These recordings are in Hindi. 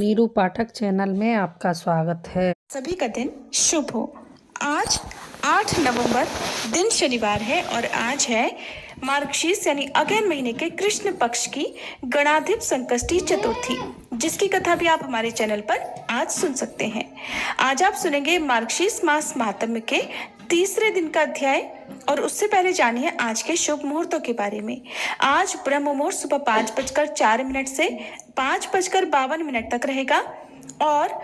वीरू पाठक चैनल में आपका स्वागत है। सभी का दिन शुभ हो। आज 8 नवंबर दिन शनिवार है और आज है मार्गशीर्ष यानी अगहन महीने के कृष्ण पक्ष की गणाधिप संकष्टी चतुर्थी, जिसकी कथा भी आप हमारे चैनल पर आज सुन सकते हैं। आज आप सुनेंगे मार्गशीर्ष मास महात्म्य के तीसरे दिन का अध्याय और उससे पहले जानिए आज के शुभ मुहूर्तों के बारे में। आज ब्रह्म मुहूर्त सुबह 5:04 से 5:52 तक रहेगा और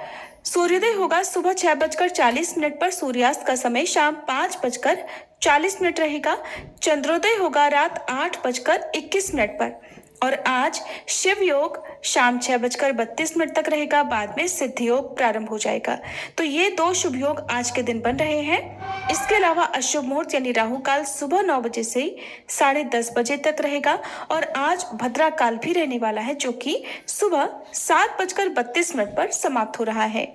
सूर्योदय होगा सुबह 6:40 पर। सूर्यास्त का समय शाम 5:40 रहेगा। चंद्रोदय होगा रात 8:21 पर और आज शिव योग शाम 6:32 तक रहेगा। बाद में सिद्ध योग प्रारंभ हो जाएगा। तो ये दो शुभ योग आज के दिन बन रहे हैं। इसके अलावा अशुभ मुहूर्त यानी राहु काल सुबह 9 बजे से 10:30 बजे तक रहेगा और आज भद्रा काल भी रहने वाला है, जो कि सुबह 7:32 पर समाप्त हो रहा है।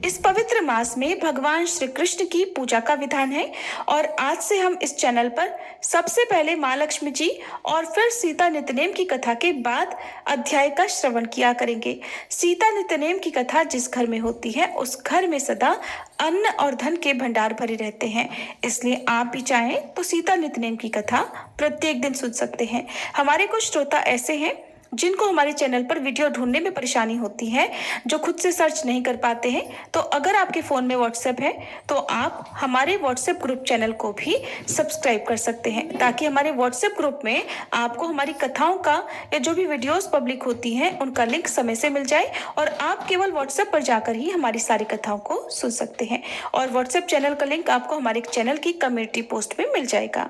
इस पवित्र मास में भगवान श्री कृष्ण की पूजा का विधान है और आज से हम इस चैनल पर सबसे पहले माँ लक्ष्मी जी और फिर सीता नित्यनेम की कथा के बाद अध्याय का श्रवण किया करेंगे। सीता नित्यनेम की कथा जिस घर में होती है उस घर में सदा अन्न और धन के भंडार भरे रहते हैं, इसलिए आप भी चाहें तो सीता नित्यनेम की कथा प्रत्येक दिन सुन सकते हैं। हमारे कुछ श्रोता ऐसे हैं जिनको हमारे चैनल पर वीडियो ढूंढने में परेशानी होती है, जो खुद से सर्च नहीं कर पाते हैं। तो अगर आपके फ़ोन में व्हाट्सएप है तो आप हमारे व्हाट्सएप ग्रुप चैनल को भी सब्सक्राइब कर सकते हैं, ताकि हमारे व्हाट्सएप ग्रुप में आपको हमारी कथाओं का या जो भी वीडियोस पब्लिक होती हैं उनका लिंक समय से मिल जाए और आप केवल व्हाट्सएप पर जाकर ही हमारी सारी कथाओं को सुन सकते हैं। और व्हाट्सएप चैनल का लिंक आपको हमारे चैनल की कम्युनिटी पोस्ट में मिल जाएगा।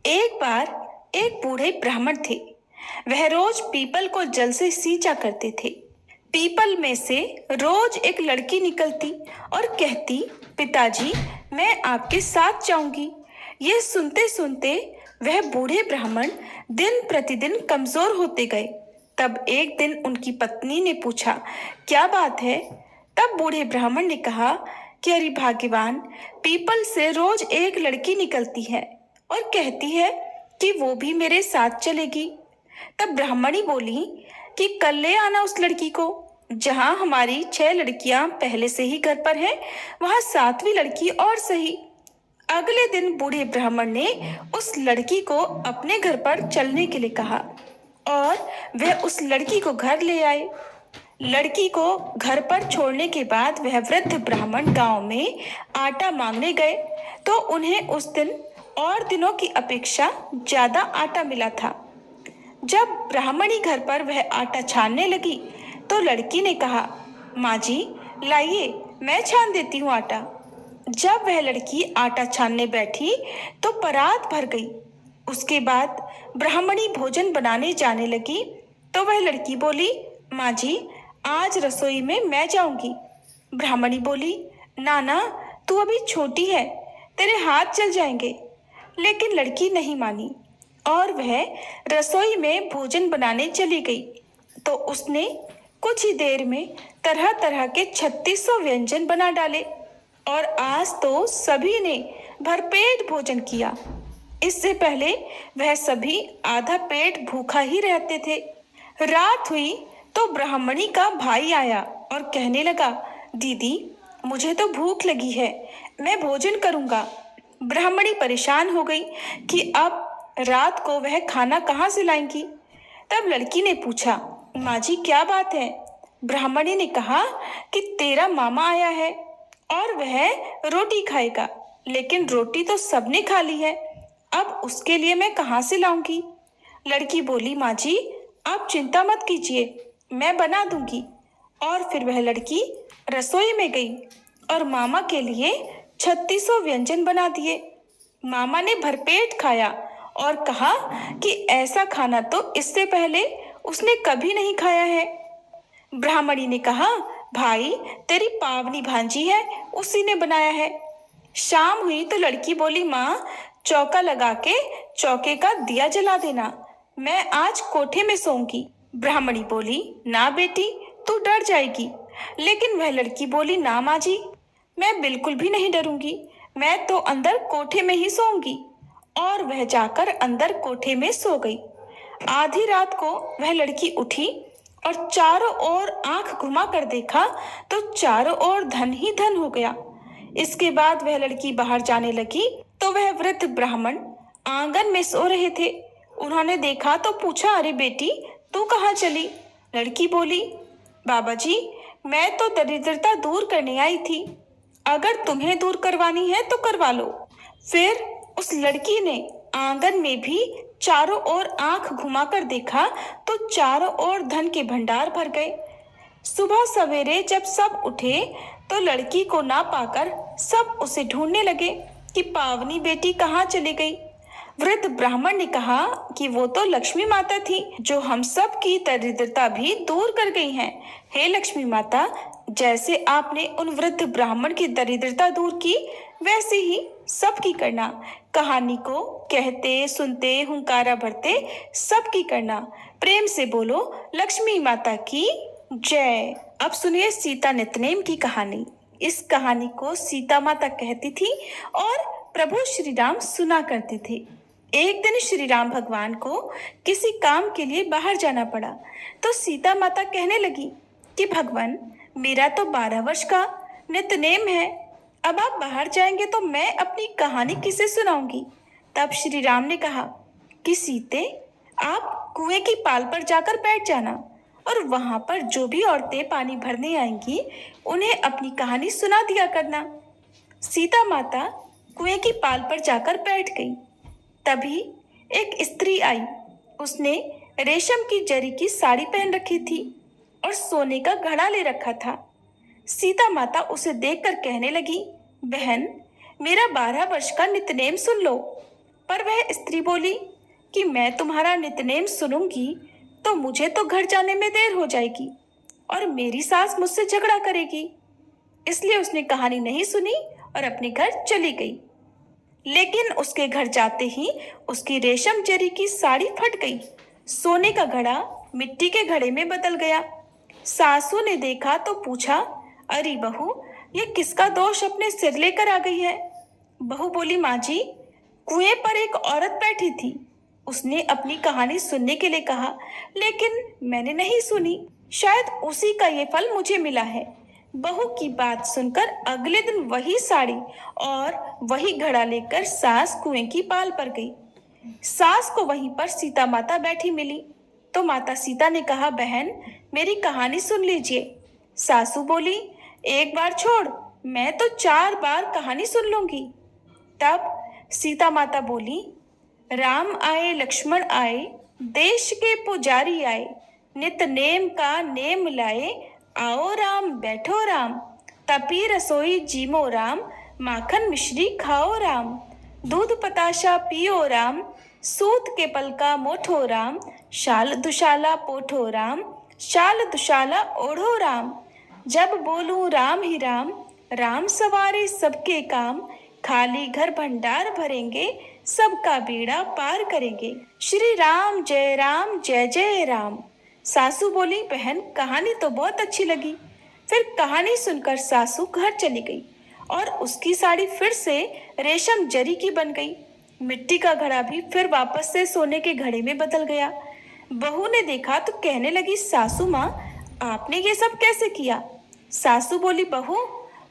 एक बार एक बूढ़े ब्राह्मण थे। वह रोज पीपल को जल से सींचा करते थे। पीपल में से रोज एक लड़की निकलती और कहती, पिताजी मैं आपके साथ जाऊंगी। ये सुनते सुनते वह बूढ़े ब्राह्मण दिन प्रतिदिन कमजोर होते गए। तब एक दिन उनकी पत्नी ने पूछा, क्या बात है? तब बूढ़े ब्राह्मण ने कहा कि अरे भाग्यवान, पीपल से रोज एक लड़की निकलती है और कहती है कि वो भी मेरे साथ चलेगी। तब ब्राह्मणी बोली कि कल ले आना उस लड़की को। जहां हमारी 6 लड़कियां पहले से ही घर पर हैं, वहां 7वीं लड़की और सही। अगले दिन बूढ़े ब्राह्मण ने उस लड़की को अपने घर पर चलने के लिए कहा और वह उस लड़की को घर ले आए। लड़की को घर पर छोड़ने के बाद वह वृद्ध ब्राह्मण गांव में आटा मांगने गए तो उन्हें उस दिन और दिनों की अपेक्षा ज्यादा आटा मिला था। जब ब्राह्मणी घर पर वह आटा छानने लगी तो लड़की ने कहा, माँ जी लाइए, मैं छान देती हूँ आटा। जब वह लड़की आटा छानने बैठी तो परात भर गई। उसके बाद ब्राह्मणी भोजन बनाने जाने लगी तो वह लड़की बोली, माँ जी आज रसोई में मैं जाऊंगी। ब्राह्मणी बोली, नाना तू अभी छोटी है, तेरे हाथ जल जाएंगे। लेकिन लड़की नहीं मानी और वह रसोई में भोजन बनाने चली गई तो उसने कुछ ही देर में तरह तरह के 3600 व्यंजन बना डाले और आज तो सभी ने भरपेट भोजन किया। इससे पहले वह सभी आधा पेट भूखा ही रहते थे। रात हुई तो ब्राह्मणी का भाई आया और कहने लगा, दीदी मुझे तो भूख लगी है, मैं भोजन करूंगा। ब्राह्मणी परेशान हो गई कि अब रात को वह खाना कहाँ से लाएंगी। तब लड़की ने पूछा, माँ जी क्या बात है? ब्राह्मणी ने कहा कि तेरा मामा आया है और वह रोटी खाएगा, लेकिन रोटी तो सबने खा ली है, अब उसके लिए मैं कहाँ से लाऊंगी। लड़की बोली, माँ जी आप चिंता मत कीजिए, मैं बना दूंगी। और फिर वह लड़की रसोई में गई और मामा के लिए 3600 व्यंजन बना दिए। मामा ने भरपेट खाया और कहा कि ऐसा खाना तो इससे पहले उसने कभी नहीं खाया है। ब्राह्मणी ने कहा, भाई तेरी पावनी भांजी है, उसी ने बनाया है। शाम हुई तो लड़की बोली, माँ चौका लगा के चौके का दिया जला देना, मैं आज कोठे में सोऊंगी। ब्राह्मणी बोली, ना बेटी तू डर जाएगी। लेकिन वह लड़की बोली, ना माँ जी मैं बिल्कुल भी नहीं डरूंगी, मैं तो अंदर कोठे में ही सोऊंगी। और वह जाकर अंदर कोठे में सो गई। आधी रात को वह लड़की उठी और चारों ओर आंख घुमा कर देखा तो चारों ओर धन ही धन हो गया। इसके बाद वह लड़की बाहर जाने लगी तो वह वृद्ध ब्राह्मण आंगन में सो रहे थे। उन्होंने देखा तो पूछा, अरे बेटी, तू कहाँ चली? लड़की बोली, बाबा जी, मैं तो दरिद्रता दूर करने आई थी। अगर तुम्हें दूर करवानी है तो करवा लो। फिर उस लड़की ने आंगन में भी चारों ओर आंख घुमाकर देखा तो चारों ओर धन के भंडार भर गए। सुबह सवेरे जब सब उठे तो लड़की को ना पाकर सब उसे ढूंढने लगे कि पावनी बेटी कहाँ चली गई। वृद्ध ब्राह्मण ने कहा कि वो तो लक्ष्मी माता थी जो हम सब की दरिद्रता भी दूर कर गई हैं। हे लक्ष्मी माता, जैसे आपने उन वृद्ध ब्राह्मण की दरिद्रता दूर की वैसे ही सबकी करना। कहानी को कहते सुनते हुंकारा भरते सबकी करना। प्रेम से बोलो लक्ष्मी माता की जय। अब सुनिए सीता नितनेम की कहानी। इस कहानी को सीता माता कहती थी और प्रभु श्री राम सुना करते थे। एक दिन श्री राम भगवान को किसी काम के लिए बाहर जाना पड़ा तो सीता माता कहने लगी कि भगवान, मेरा तो 12 वर्ष का नितनेम है, अब आप बाहर जाएंगे तो मैं अपनी कहानी किसे सुनाऊंगी। तब श्री राम ने कहा कि सीते, आप कुएं की पाल पर जाकर बैठ जाना और वहां पर जो भी औरतें पानी भरने आएंगी उन्हें अपनी कहानी सुना दिया करना। सीता माता कुएं की पाल पर जाकर बैठ गई। तभी एक स्त्री आई। उसने रेशम की जरी की साड़ी पहन रखी थी और सोने का घड़ा ले रखा था। सीता माता उसे देखकर कहने लगी, बहन, मेरा 12 वर्ष का नितनेम सुन लो। पर वह स्त्री बोली कि मैं तुम्हारा नितनेम सुनूंगी तो मुझे तो घर जाने में देर हो जाएगी और मेरी सास मुझसे झगड़ा करेगी। इसलिए उसने कहानी नहीं सुनी और अपने घर चली गई। लेकिन उसके घर जाते ही उसकी रेशम जरी की साड़ी फट गई। सोने का घड़ा मिट्टी के घड़े में बदल गया। सासू ने देखा तो पूछा, अरे बहू, ये किसका दोष अपने सिर लेकर आ गई है? बहू बोली, माँ जी, कुएं पर एक औरत बैठी थी। उसने अपनी कहानी सुनने के लिए कहा, लेकिन मैंने नहीं सुनी। शायद उसी का ये फल मुझे मिला है। बहू की बात सुनकर अगले दिन वही साड़ी और वही घड़ा लेकर सास कुएं की पाल पर गई। सास को वहीं पर सीता माता बैठी मिली तो माता सीता ने कहा, बहन, मेरी कहानी सुन लीजिए। सासू बोली, एक बार छोड़, मैं तो 4 बार कहानी सुन लूंगी। तब सीता माता बोली, राम आए लक्ष्मण आए, देश के पुजारी आए, नित नेम का नेम लाए, आओ राम बैठो राम, तपी रसोई जीमो राम, माखन मिश्री खाओ राम, दूध पताशा पियो राम, सूत के पलका मोठो राम, शाल दुशाला पोठो राम, शाल दुशाला ओढ़ो राम। जब बोलूं राम ही राम, राम सवारे सबके काम, खाली घर भंडार भरेंगे, सबका बेड़ा पार करेंगे। श्री राम जय जय राम। सासू बोली, बहन, कहानी तो बहुत अच्छी लगी। फिर कहानी सुनकर सासू घर चली गई और उसकी साड़ी फिर से रेशम जरी की बन गई। मिट्टी का घड़ा भी फिर वापस से सोने के घड़े में बदल गया। बहू ने देखा तो कहने लगी, सासू माँ, आपने ये सब कैसे किया? सासू बोली, बहू,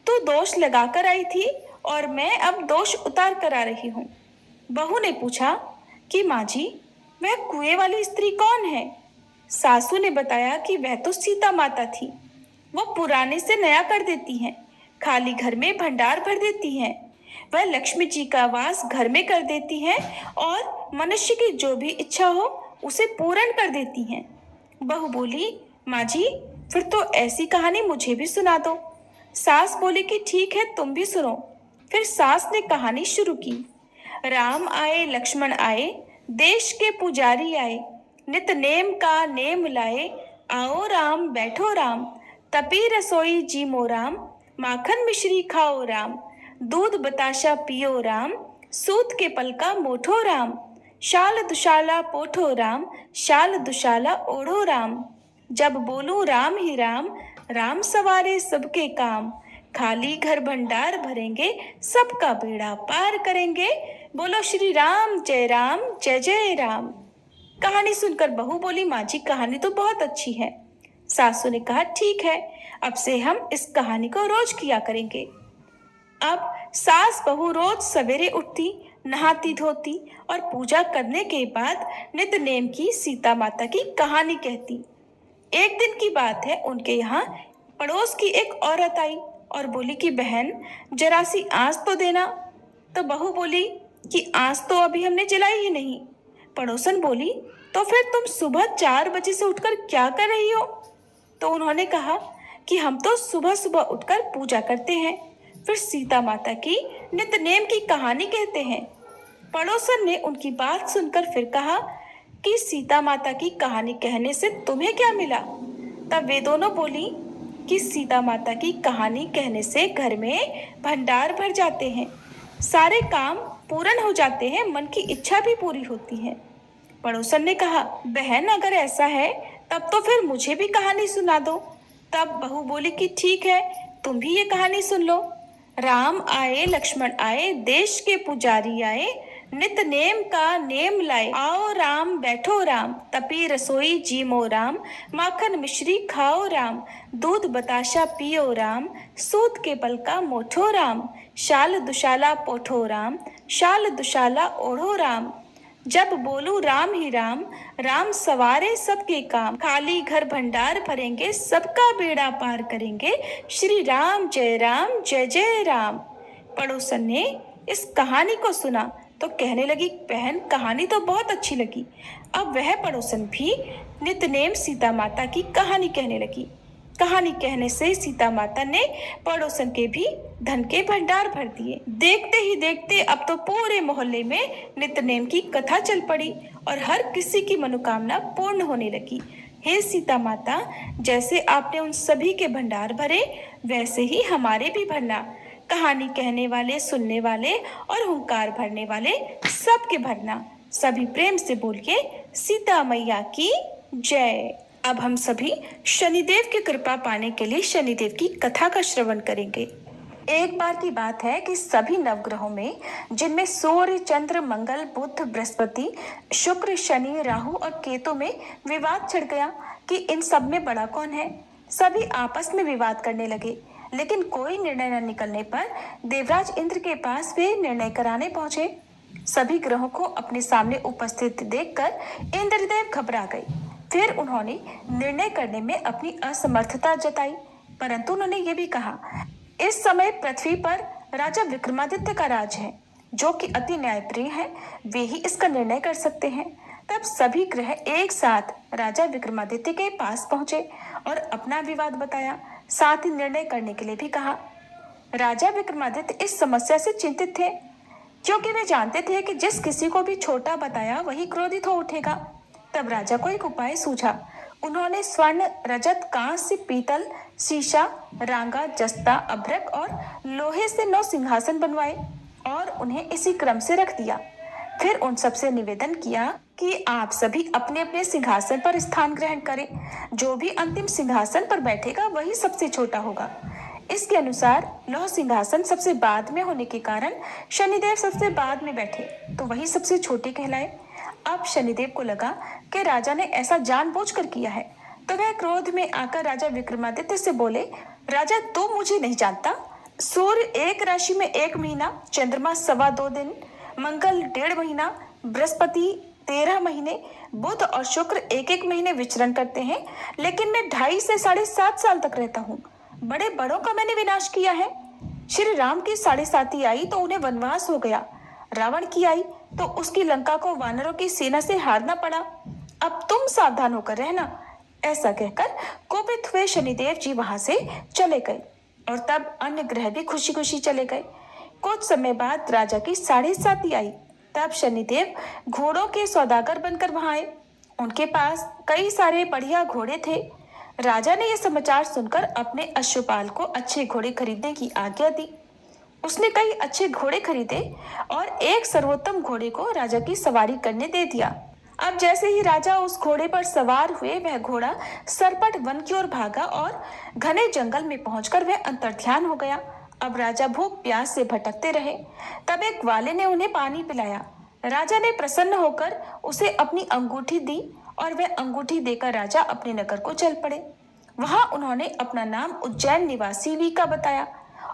तू दोष लगाकर आई थी और मैं अब दोष उतार कर आ रही हूँ। बहू ने पूछा कि माँ जी, वह कुएं वाली स्त्री कौन है? सासू ने बताया कि वह तो सीता माता थी। वो पुराने से नया कर देती हैं, खाली घर में भंडार भर देती हैं। वह लक्ष्मी जी का वास घर में कर देती हैं और मनुष्य की जो भी इच्छा हो उसे पूर्ण कर देती हैं। बहू बोली, माँ जी, फिर तो ऐसी कहानी मुझे भी सुना दो। सास बोली कि ठीक है, तुम भी सुनो। फिर सास ने कहानी शुरू की। राम आए लक्ष्मण आए, देश के पुजारी आए, नित नेम का नेम लाए, आओ राम बैठो राम, तपी रसोई जीमो राम, माखन मिश्री खाओ राम, दूध बताशा पियो राम, सूत के पलका मोठो राम, शाल दुशाला पोठो राम, शाल दुशाला ओढ़ो राम। जब बोलूं राम ही राम, राम सवारे सबके काम, खाली घर भंडार भरेंगे, सबका बेड़ा पार करेंगे। बोलो श्री राम जय जय राम। कहानी सुनकर बहू बोली, माँ जी, कहानी तो बहुत अच्छी है, सासू ने कहा, ठीक है, अब से हम इस कहानी को रोज किया करेंगे। अब सास बहू रोज सवेरे उठती, नहाती धोती और पूजा करने के बाद नित नेम की सीता माता की कहानी कहती। एक दिन की बात है, उनके यहाँ पड़ोस की एक औरत आई और बोली कि बहन, जरा सी आंच तो देना। तो बहू बोली कि आंच तो अभी हमने जलाई ही नहीं। पड़ोसन बोली, तो फिर तुम सुबह 4 बजे से उठकर क्या कर रही हो? तो उन्होंने कहा कि हम तो सुबह सुबह उठकर पूजा करते हैं, फिर सीता माता की नित नेम की कहानी कहते हैं। पड़ोसन ने उनकी बात सुनकर फिर कहा कि सीता माता की कहानी कहने से तुम्हें क्या मिला? तब वे दोनों बोली कि सीता माता की कहानी कहने से घर में भंडार भर जाते हैं, सारे काम पूर्ण हो जाते हैं, मन की इच्छा भी पूरी होती है। पड़ोसन ने कहा, बहन अगर ऐसा है तब तो फिर मुझे भी कहानी सुना दो। तब बहू बोली कि ठीक है, तुम भी ये कहानी सुन लो। राम आए लक्ष्मण आए, देश के पुजारी आए, नित नेम का नेम लाए, आओ राम बैठो राम, तपी रसोई जीमो राम, माखन मिश्री खाओ राम, दूध बताशा पियो राम, सूत के बल का मोठो राम, शाल दुशाला पोठो राम, शाल दुशाला ओढ़ो राम। जब बोलू राम ही राम, राम सवारे सबके काम, खाली घर भंडार भरेंगे, सबका बेड़ा पार करेंगे, श्री राम जय जय राम। पड़ोसन ने इस कहानी को सुना तो कहने लगी, बहन कहानी तो बहुत अच्छी लगी। अब वह पड़ोसन भी नितनेम सीता माता की कहानी कहने लगी। कहानी कहने से सीता माता ने पड़ोसन के भी धन के भंडार भर दिए। देखते ही देखते अब तो पूरे मोहल्ले में नितनेम की कथा चल पड़ी और हर किसी की मनोकामना पूर्ण होने लगी। हे सीता माता, जैसे आपने उन सभी के भंडार भरे, वैसे ही हमारे भी भरना। कहानी कहने वाले, सुनने वाले और हुंकार भरने वाले सबके भरना। सभी प्रेम से बोलिए, सीता मैया की जय। अब हम सभी शनिदेव की कृपा पाने के लिए शनिदेव की कथा का श्रवण करेंगे। एक बार की बात है कि सभी नवग्रहों में, जिनमें सूर्य, चंद्र, मंगल, बुध, बृहस्पति, शुक्र, शनि, राहु और केतु में विवाद छिड़ गया कि इन सब में बड़ा कौन है। सभी आपस में विवाद करने लगे, लेकिन कोई निर्णय न निकलने पर देवराज इंद्र के पास वे निर्णय कराने पहुंचे। सभी ग्रहों को अपने सामने उपस्थित देखकर इंद्रदेव घबरा गए। फिर उन्होंने निर्णय करने में अपनी असमर्थता जताई, परंतु उन्होंने ये भी कहा, इस समय पृथ्वी पर राजा विक्रमादित्य का राज है, जो कि अति न्यायप्रिय है, वे ही इसका निर्णय कर सकते हैं। तब सभी ग्रह एक साथ राजा विक्रमादित्य के पास पहुंचे और अपना विवाद बताया, साथ ही निर्णय करने के लिए भी कहा। राजा विक्रमादित्य इस समस्या से चिंतित थे, क्योंकि वे जानते थे कि जिस किसी को भी छोटा बताया वही क्रोधित हो उठेगा। तब राजा को एक उपाय सूझा। उन्होंने स्वर्ण, रजत, कांस्य, पीतल, शीशा, रांगा, जस्ता, अभ्रक और लोहे से 9 सिंहासन बनवाए और उन्हें इसी क्रम से रख दिया। फिर उन सबसे निवेदन किया कि आप सभी अपने अपने सिंहासन पर स्थान ग्रहण करें। जो भी अंतिम सिंहासन पर बैठेगा वही सबसे छोटा होगा। इसके अनुसार लौह सिंहासन सबसे बाद में होने के कारण शनिदेव सबसे बाद में बैठे, तो वही सबसे छोटे कहलाए। अब शनिदेव को लगा कि राजा ने ऐसा जानबूझकर किया है, तो वह क्रोध में आकर राजा विक्रमादित्य से बोले, राजा तू मुझे नहीं जानता। सूर्य एक राशि में 1 महीना, चंद्रमा 2.25 दिन, मंगल 1.5 महीना, बृहस्पति 13 महीने, बुध और शुक्र 1-1 महीने विचरण करते हैं, लेकिन मैं 2.5 से 7.5 साल तक रहता हूँ। बड़े बड़ों का मैंने विनाश किया है। श्री राम की 7.5 आई तो उन्हें वनवास हो गया। रावण की आई तो उसकी लंका को वानरों की सेना से हारना पड़ा। अब तुम सावधान होकर रहना। ऐसा कहकर कोपित हुए शनिदेव जी वहां से चले गए और तब अन्य ग्रह भी खुशी खुशी चले गए। कुछ समय बाद राजा की 7.5 आई। तब शनिदेव घोड़ों के सौदागर बनकर वहां आए। उनके पास कई सारे बढ़िया घोड़े थे। राजा ने यह समाचार सुनकर अपने अश्वपाल को अच्छे घोड़े खरीदने की आज्ञा दी। उसने कई अच्छे घोड़े खरीदे और एक सर्वोत्तम घोड़े को राजा की सवारी करने दे दिया। अब जैसे ही राजा उस घोड़े पर सवार हुए, वह घोड़ा सरपट वन की ओर भागा और घने जंगल में पहुंचकर वह अंतर्ध्यान हो गया। अब राजा भूख प्यास से भटकते रहे। तब एक ग्वाले ने उन्हें पानी पिलाया। राजा ने प्रसन्न होकर उसे अपनी अंगूठी दी और वह अंगूठी देकर राजा अपने नगर को चल पड़े। वहां उन्होंने अपना नाम उज्जैन निवासी वीका बताया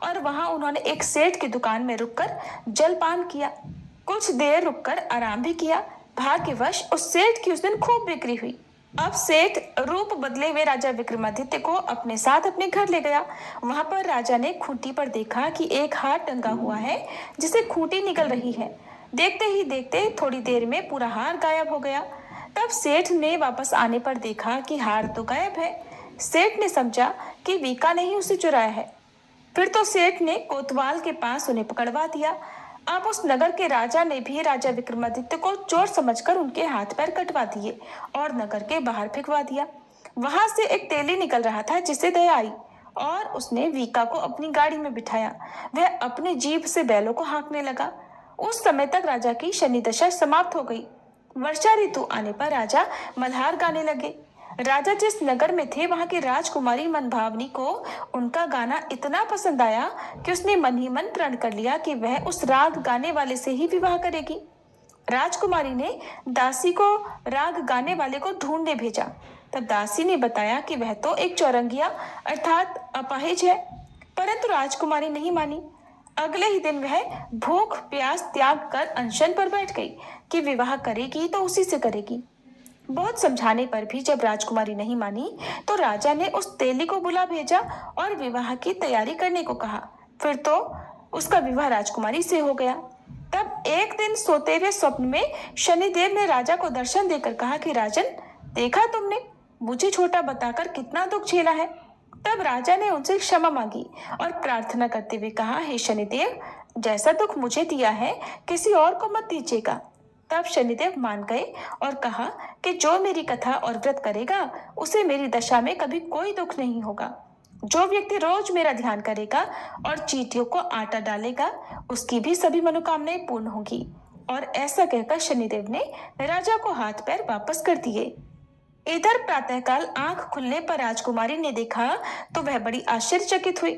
और वहां उन्होंने एक सेठ की दुकान में रुककर जलपान किया। कुछ देर रुककर आराम भी किया। भाग्यवश उस सेठ की उस दिन खूब बिक्री हुई। अब सेठ रूप बदले हुए राजा विक्रमादित्य को अपने साथ अपने घर ले गया। वहां पर राजा ने खूंटी पर देखा कि एक हार टंगा हुआ है जिसे खूंटी निकल रही है। देखते ही देखते थोड़ी देर में पूरा हार गायब हो गया। तब सेठ ने वापस आने पर देखा कि हार तो गायब है। सेठ ने समझा कि वीका ने ही उसे चुराया है। फिर तो सेठ ने कोतवाल के पास उन्हें पकड़वा दिया। अब उस नगर के राजा ने भी राजा विक्रमादित्य को चोर समझकर उनके हाथ पैर कटवा दिए और नगर के बाहर फेंकवा दिया। वहां से एक तेली निकल रहा था जिसे दया आई और उसने वीका को अपनी गाड़ी में बिठाया। वह अपनी जीभ से बैलों को हाँकने लगा। उस समय तक राजा की शनि दशा समाप्त हो गई। वर्षा ऋतु आने पर राजा मल्हार गाने लगे। राजा जिस नगर में थे वहां की राजकुमारी मनभावनी को उनका गाना इतना पसंद आया कि उसने मन ही मन प्रण कर लिया कि वह उस राग गाने वाले से ही विवाह करेगी। राजकुमारी ने दासी को राग गाने वाले को ढूंढने भेजा। तब दासी ने बताया कि वह तो एक चौरंगिया अर्थात अपाहिज है, परंतु राजकुमारी नहीं मानी। अगले ही दिन वह भूख प्यास त्याग कर अनशन पर बैठ गई कि विवाह करेगी तो उसी से करेगी। बहुत समझाने पर भी जब राजकुमारी नहीं मानी तो राजा ने उस तेली को बुला भेजा और विवाह की तैयारी करने को कहा। फिर तो उसका विवाह राजकुमारी से हो गया। तब एक दिन सोते हुए स्वप्न में शनिदेव ने राजा को दर्शन देकर कहा कि राजन, देखा तुमने मुझे छोटा बताकर कितना दुख झेला है। तब राजा ने उनसे क्षमा मांगी और प्रार्थना करते हुए कहा, हे शनिदेव, जैसा दुख मुझे दिया है किसी और को मत दीजिएगा। तब शनिदेव मान गए और कहा कि जो मेरी कथा और व्रत करेगा उसे मेरी दशा में कभी कोई दुख नहीं होगा। जो व्यक्ति रोज मेरा ध्यान करेगा और चींटियों को आटा डालेगा उसकी भी सभी मनोकामनाएं पूर्ण होगी। और ऐसा कहकर शनिदेव ने राजा को हाथ पैर वापस कर दिए। इधर प्रातःकाल आंख खुलने पर राजकुमारी ने देखा तो वह बड़ी आश्चर्यचकित हुई।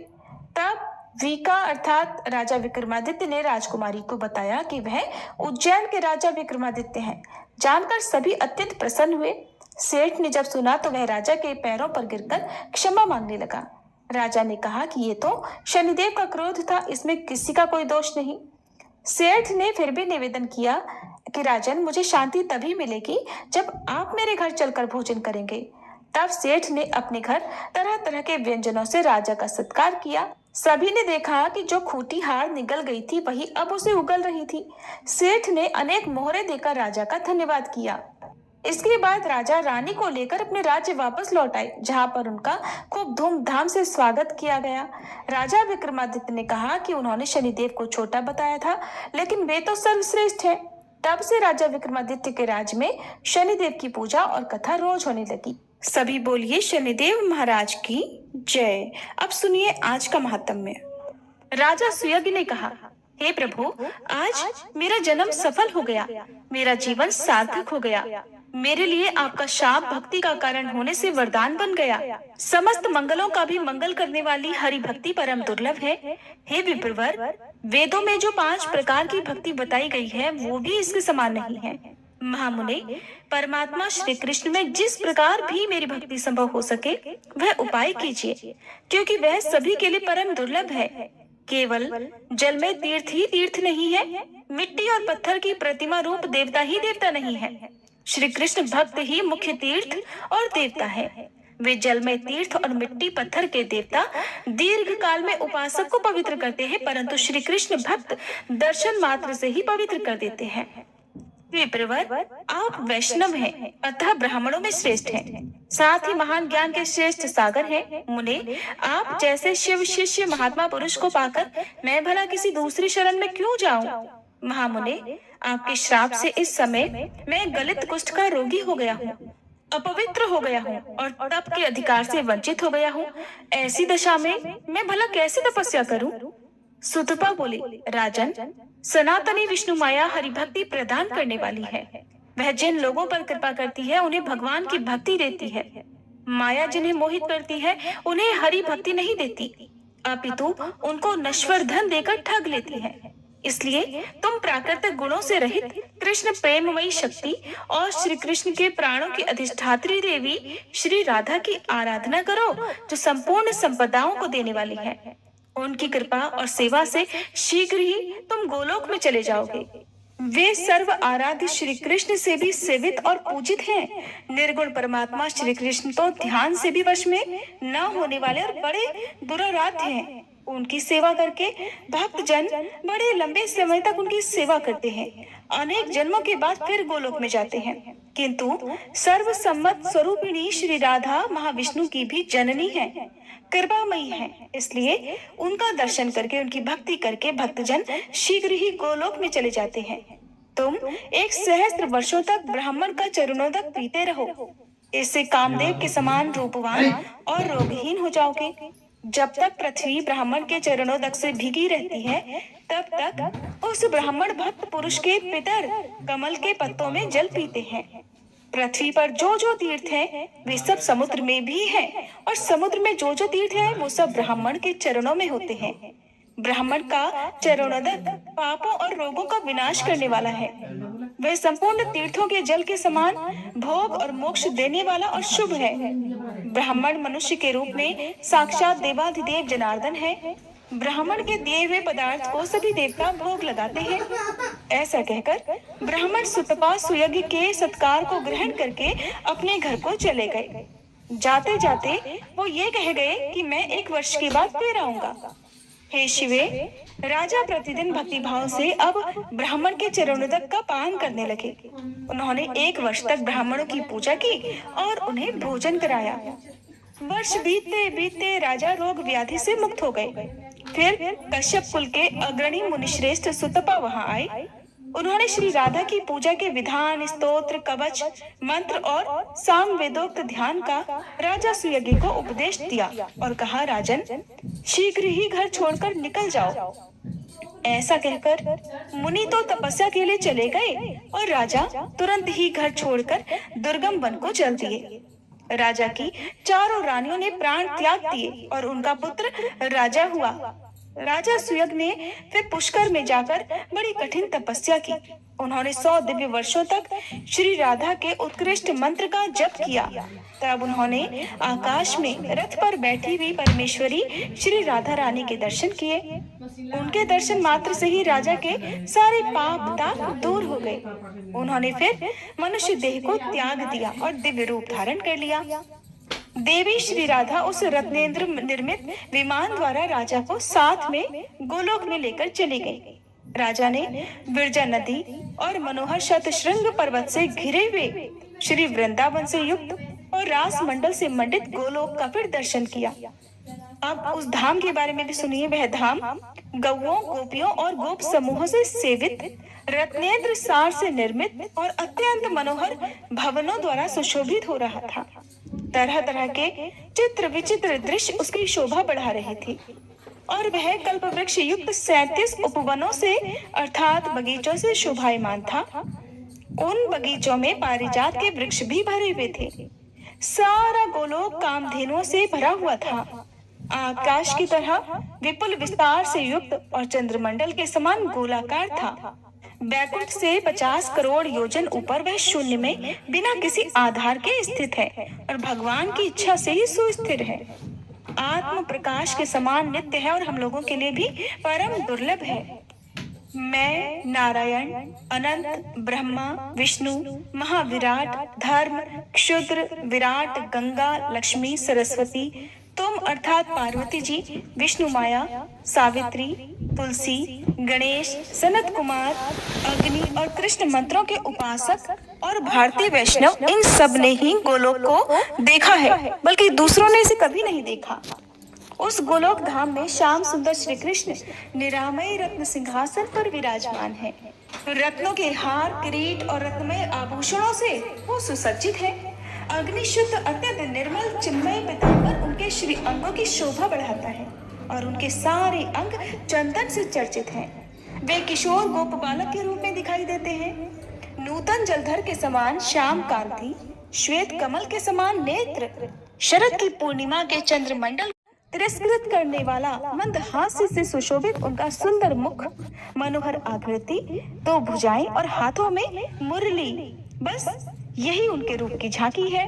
तब वीका अर्थात राजा विक्रमादित्य ने राजकुमारी को बताया कि वह उज्जैन के राजा विक्रमादित्य हैं। जानकर सभी अत्यंत प्रसन्न हुए। सेठ ने जब सुना तो वह राजा के पैरों पर गिरकर क्षमा मांगने लगा। राजा ने कहा कि ये तो शनिदेव का क्रोध था, इसमें किसी का कोई दोष नहीं। सेठ ने फिर भी निवेदन किया कि राजन, मुझे शांति तभी मिलेगी जब आप मेरे घर चलकर भोजन करेंगे। तब सेठ ने अपने घर तरह तरह के व्यंजनों से राजा का सत्कार किया। सभी ने देखा कि जो खूंटी हार निगल गई थी वही अब उसे उगल रही थी। सेठ ने अनेक मोहरे देकर राजा का धन्यवाद किया। इसके बाद राजा रानी को लेकर अपने राज्य वापस लौट आए, जहां पर उनका खूब धूमधाम से स्वागत किया गया। राजा विक्रमादित्य ने कहा कि उन्होंने शनिदेव को छोटा बताया था, लेकिन वे तो सर्वश्रेष्ठ है। तब से राजा विक्रमादित्य के राज्य में शनिदेव की पूजा और कथा रोज होने लगी। सभी बोलिए शनिदेव महाराज की जय। अब सुनिए आज का महात्म्य। राजा सुयज्ञ ने कहा, हे प्रभु, आज मेरा जन्म सफल हो गया, मेरा जीवन सार्थक हो गया। मेरे लिए आपका शाप भक्ति का कारण होने से वरदान बन गया। समस्त मंगलों का भी मंगल करने वाली हरि भक्ति परम दुर्लभ है। हे विप्रवर, वेदों में जो 5 प्रकार की भक्ति बताई गई है वो भी इसके समान नहीं है। महामुने, परमात्मा श्री कृष्ण में जिस प्रकार भी मेरी भक्ति संभव हो सके वह उपाय कीजिए, क्योंकि वह सभी के लिए परम दुर्लभ है। केवल जल में तीर्थ ही तीर्थ नहीं है, मिट्टी और पत्थर की प्रतिमा रूप देवता ही देवता नहीं है। श्री कृष्ण भक्त ही मुख्य तीर्थ और देवता है। वे जल में तीर्थ और मिट्टी पत्थर के देवता दीर्घ काल में उपासक को पवित्र करते हैं, परंतु श्री कृष्ण भक्त दर्शन मात्र से ही पवित्र कर देते हैं। विप्रवर, आप वैष्णव हैं, अतः ब्राह्मणों में श्रेष्ठ हैं, साथ ही महान ज्ञान के श्रेष्ठ सागर हैं। मुने, आप जैसे शिव शिष्य महात्मा पुरुष को पाकर मैं भला किसी दूसरी शरण में क्यों जाऊं? महामुने, आपके श्राप से इस समय मैं गलित कुष्ठ का रोगी हो गया हूँ, अपवित्र हो गया हूँ और तप के अधिकार से वंचित हो गया हूँ। ऐसी दशा में मैं भला कैसे तपस्या करूं? सुतपा बोली, राजन, सनातनी विष्णु माया हरि भक्ति प्रदान करने वाली है। वह जिन लोगों पर कृपा करती है उन्हें भगवान की भक्ति देती है। माया जिन्हें मोहित करती है उन्हें हरि भक्ति नहीं देती, अपितु उनको नश्वर धन देकर ठग लेती है। इसलिए तुम प्राकृतिक गुणों से रहित कृष्ण प्रेममयी शक्ति और श्री कृष्ण के प्राणों की अधिष्ठात्री देवी श्री राधा की आराधना करो, जो संपूर्ण संपदाओं को देने वाली है। उनकी कृपा और सेवा से शीघ्र ही तुम गोलोक में चले जाओगे। वे सर्व आराध्य श्री कृष्ण से भी सेवित और पूजित हैं। निर्गुण परमात्मा श्री कृष्ण तो ध्यान से भी वश में न होने वाले और बड़े दुराराध्य हैं। उनकी सेवा करके भक्त जन बड़े लंबे समय तक उनकी सेवा करते हैं, अनेक जन्मों के बाद फिर गोलोक में जाते हैं। किंतु सर्वसम्मत स्वरूपिणी श्री राधा महाविष्णु की भी जननी है, कृपामयी है, इसलिए उनका दर्शन करके उनकी भक्ति करके भक्तजन शीघ्र ही गोलोक में चले जाते हैं। तुम 1 सहस्त्र वर्षों तक ब्राह्मण का चरणोदक पीते रहो, इससे कामदेव के समान रूपवान और रोगहीन हो जाओगे। जब तक पृथ्वी ब्राह्मण के चरणोदक से भीगी रहती है, तब तक उस ब्राह्मण भक्त पुरुष के पितर कमल के पत्तों में जल पीते हैं। पृथ्वी पर जो जो तीर्थ हैं, वे सब समुद्र में भी हैं, और समुद्र में जो जो तीर्थ हैं, वो सब ब्राह्मण के चरणों में होते हैं। ब्राह्मण का चरणोदक पापों और रोगों का विनाश करने वाला है। वह संपूर्ण तीर्थों के जल के समान भोग और मोक्ष देने वाला और शुभ है। ब्राह्मण मनुष्य के रूप में साक्षात देवाधिदेव जनार्दन है। ब्राह्मण के दिए हुए पदार्थ को सभी देवता भोग लगाते हैं। ऐसा कहकर ब्राह्मण सुतपा सुयज्ञ के सत्कार को ग्रहण करके अपने घर को चले गए। जाते जाते वो ये कह गए कि मैं 1 वर्ष के बाद फिर आऊंगा। हे शिवे, राजा प्रतिदिन भक्ति भाव से अब ब्राह्मण के चरणोदक का पान करने लगे। उन्होंने 1 वर्ष तक ब्राह्मणों की पूजा की और उन्हें भोजन कराया। वर्ष बीतते बीतते राजा रोग व्याधि से मुक्त हो गए। फिर कश्यप कुल के अग्रणी मुनिश्रेष्ठ सुतपा वहां आए। उन्होंने श्री राधा की पूजा के विधान, स्तोत्र, कवच, मंत्र और साम वेदोक्त ध्यान का राजा सुयज्ञ को उपदेश दिया और कहा, राजन, शीघ्र ही घर छोड़कर निकल जाओ। ऐसा कहकर मुनि तो तपस्या के लिए चले गए और राजा तुरंत ही घर छोड़कर दुर्गम वन को चल दिए। राजा की चारों रानियों ने प्राण त्याग दिए और उनका पुत्र राजा हुआ। राजा सुयज्ञ ने फिर पुष्कर में जाकर बड़ी कठिन तपस्या की। उन्होंने 100 दिव्य वर्षों तक श्री राधा के उत्कृष्ट मंत्र का जप किया। तब उन्होंने आकाश में रथ पर बैठी हुई परमेश्वरी श्री राधा रानी के दर्शन किए। उनके दर्शन मात्र से ही राजा के सारे पाप ताप दूर हो गए। उन्होंने फिर मनुष्य देह को त्याग दिया और दिव्य रूप धारण कर लिया। देवी श्री राधा उस रत्नेंद्र निर्मित विमान द्वारा राजा को साथ में गोलोक में लेकर चली गई। राजा ने विरजा नदी और मनोहर शतशृंग पर्वत से घिरे हुए श्री वृंदावन से युक्त और रास मंडल से मंडित गोलोक का फिर दर्शन किया। अब उस धाम के बारे में भी सुनिए। वह धाम गौओं, गोपियों और गोप समूहों से सेवित, रत्नेंद्र सार से निर्मित और अत्यंत मनोहर भवनों द्वारा सुशोभित हो रहा था। तरह तरह के चित्र विचित्र दृश्य उसकी शोभा बढ़ा रहे थे और वह कल्प वृक्ष युक्त 37 उपवनों से अर्थात बगीचों से शोभायमान था। उन बगीचों में पारिजात के वृक्ष भी भरे हुए थे। सारा गोलोक कामधेनुओं से भरा हुआ था। आकाश की तरह विपुल विस्तार से युक्त और चंद्रमंडल के समान गोलाकार था। बैकुंठ से 50 करोड़ योजन ऊपर वह शून्य में बिना किसी आधार के स्थित है और भगवान की इच्छा से ही सुस्थिर है। आत्म प्रकाश के समान नित्य है और हम लोगों के लिए भी परम दुर्लभ है। मैं नारायण, अनंत, ब्रह्मा, विष्णु, महाविराट, धर्म, क्षुद्र, विराट, गंगा, लक्ष्मी, सरस्वती, तुम अर्थात पार्वती जी, विष्णु माया, सावित्री, तुलसी, गणेश, सनत कुमार, अग्नि और कृष्ण मंत्रों के उपासक और भारतीय वैष्णव, इन सब ने ही गोलोक को देखा है, बल्कि दूसरों ने इसे कभी नहीं देखा। उस गोलोक धाम में श्याम सुंदर श्री कृष्ण निरामय रत्न सिंहासन पर विराजमान है। रत्नों के हार, किरीट और रत्नमय आभूषणों से वो सुसज्जित है। अग्नि शुद्ध अत्यंत निर्मल चिन्मय पीतांबर उनके श्री अंगों की शोभा बढ़ाता है और उनके सारे अंग चंदन से चर्चित हैं। वे किशोर गोप बालक के रूप में दिखाई देते हैं। नूतन जलधर के समान श्याम कांति, श्वेत कमल के समान नेत्र, शरद की पूर्णिमा के चंद्रमंडल तिरस्कृत करने वाला मंद हास्य से सुशोभित उनका सुंदर मुख, मनोहर आकृति, दो भुजाएं और हाथों में मुरली, बस यही उनके रूप की झांकी है।